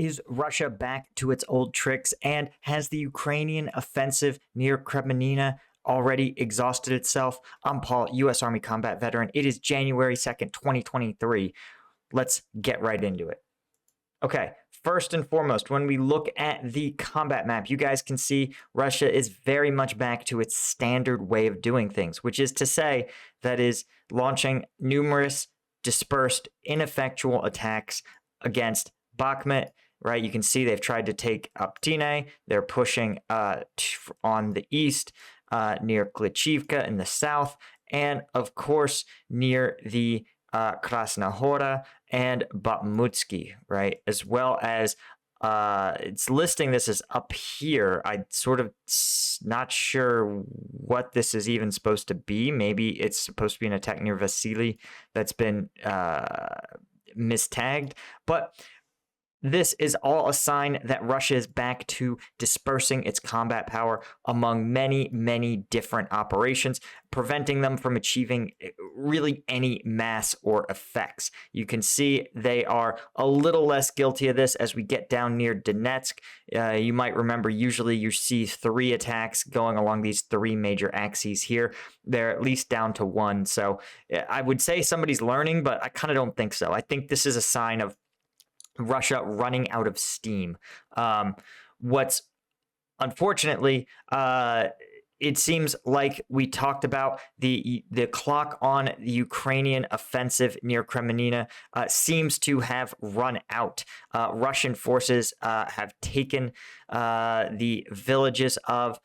Is Russia back to its old tricks, and has the Ukrainian offensive near Kreminna already exhausted itself? I'm Paul, U.S. Army combat veteran. It is January 2nd, 2023. Let's get right into it. Okay, first and foremost, when we look at the combat map, you guys can see Russia is very much back to its standard way of doing things, which is to say that is launching numerous dispersed, ineffectual attacks against Bakhmut, right? You can see they've tried to take Optine. They're pushing on the east near Klitschivka in the south, and of course near the Krasnohora and Bakhmutsky, right? As well as it's listing this as up here. I'm sort of not sure what this is even supposed to be. Maybe it's supposed to be an attack near Vasily that's been mistagged, but this is all a sign that Russia is back to dispersing its combat power among many, many different operations, preventing them from achieving really any mass or effects. You can see they are a little less guilty of this as we get down near Donetsk. You might remember usually you see 3 attacks going along these 3 major axes here. They're at least down to 1. So I would say somebody's learning, but I kind of don't think so. I think this is a sign of Russia running out of steam. What's unfortunately, it seems like we talked about the clock on the Ukrainian offensive near Kreminna seems to have run out. Russian forces have taken the villages of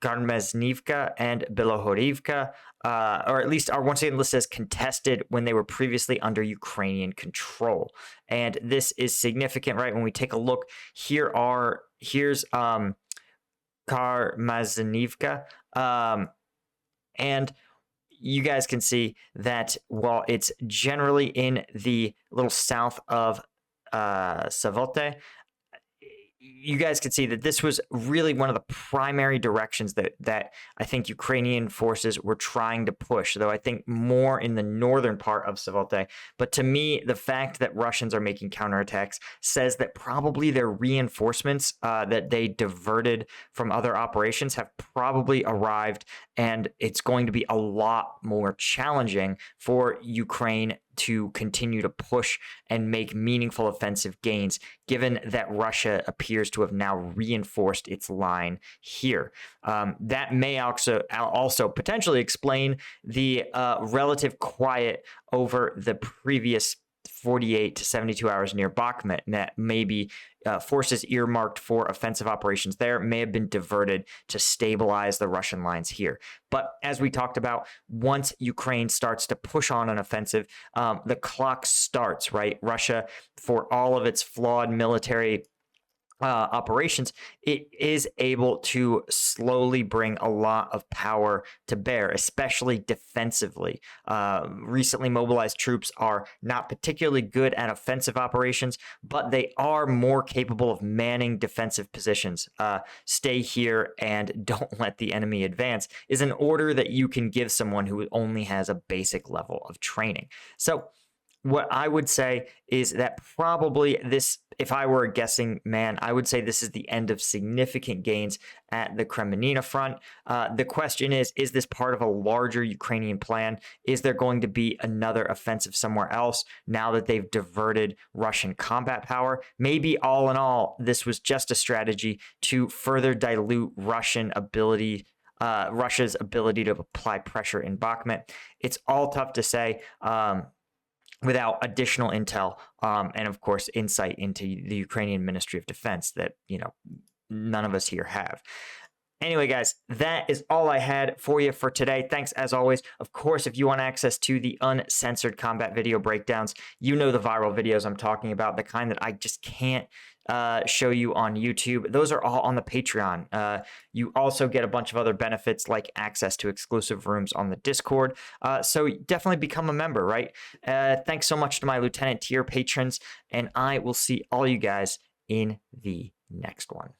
Garmeznivka and Bilohorivka, or at least are once again listed as contested when they were previously under Ukrainian control. And this is significant, right? When we take a look, here's Garmeznivka, and you guys can see that while it's generally in the little south of Savote, you guys can see that this was really one of the primary directions that I think Ukrainian forces were trying to push, though I think more in the northern part of Savote. But to me, the fact that Russians are making counterattacks says that probably their reinforcements that they diverted from other operations have probably arrived, and it's going to be a lot more challenging for Ukraine to continue to push and make meaningful offensive gains, given that Russia appears to have now reinforced its line here. That may also potentially explain the relative quiet over the previous 48 to 72 hours near Bakhmut, that maybe forces earmarked for offensive operations there may have been diverted to stabilize the Russian lines here. But as we talked about, once Ukraine starts to push on an offensive, the clock starts, right? Russia, for all of its flawed military operations, it is able to slowly bring a lot of power to bear, especially defensively. Recently mobilized troops are not particularly good at offensive operations, but they are more capable of manning defensive positions. Stay here and don't let the enemy advance is an order that you can give someone who only has a basic level of training. So what I would say is that probably this, if I were a guessing man, I would say this is the end of significant gains at the Kreminna front. The question is this part of a larger Ukrainian plan? Is there going to be another offensive somewhere else now that they've diverted Russian combat power? Maybe all in all, this was just a strategy to further dilute Russia's ability to apply pressure in Bakhmut. It's all tough to say. Without additional intel and, of course, insight into the Ukrainian Ministry of Defense that, none of us here have. Anyway, guys, that is all I had for you for today. Thanks, as always. Of course, if you want access to the uncensored combat video breakdowns, the viral videos I'm talking about, the kind that I just can't show you on YouTube. Those are all on the Patreon. You also get a bunch of other benefits like access to exclusive rooms on the Discord. So definitely become a member, right? Thanks so much to my Lieutenant tier patrons, and I will see all you guys in the next one.